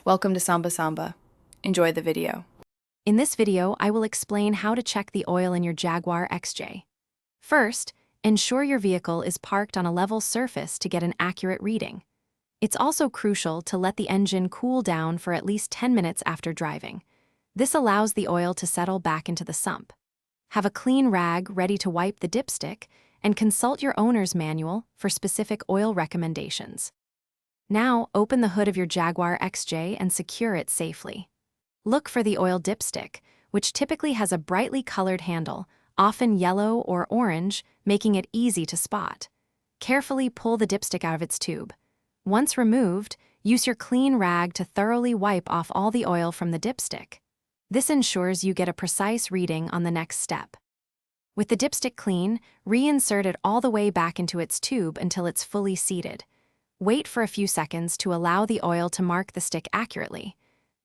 Welcome to Samba Samba. Enjoy the video. In this video, I will explain how to check the oil in your Jaguar XJ. First, ensure your vehicle is parked on a level surface to get an accurate reading. It's also crucial to let the engine cool down for at least 10 minutes after driving. This allows the oil to settle back into the sump. Have a clean rag ready to wipe the dipstick and consult your owner's manual for specific oil recommendations. Now, open the hood of your Jaguar XJ and secure it safely. Look for the oil dipstick, which typically has a brightly colored handle, often yellow or orange, making it easy to spot. Carefully pull the dipstick out of its tube. Once removed, use your clean rag to thoroughly wipe off all the oil from the dipstick. This ensures you get a precise reading on the next step. With the dipstick clean, reinsert it all the way back into its tube until it's fully seated. Wait for a few seconds to allow the oil to mark the stick accurately.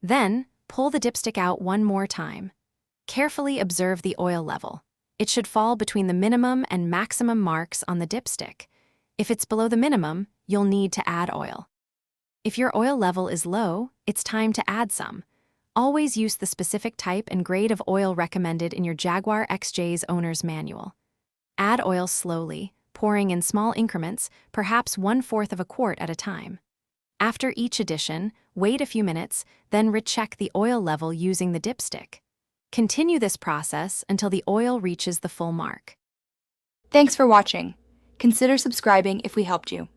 Then, pull the dipstick out one more time. Carefully observe the oil level. It should fall between the minimum and maximum marks on the dipstick. If it's below the minimum, you'll need to add oil. If your oil level is low, it's time to add some. Always use the specific type and grade of oil recommended in your Jaguar XJ's owner's manual. Add oil slowly, pouring in small increments, perhaps 1/4 of a quart at a time. After each addition, wait a few minutes, then recheck the oil level using the dipstick. Continue this process until the oil reaches the full mark. Thanks for watching. Consider subscribing if we helped you.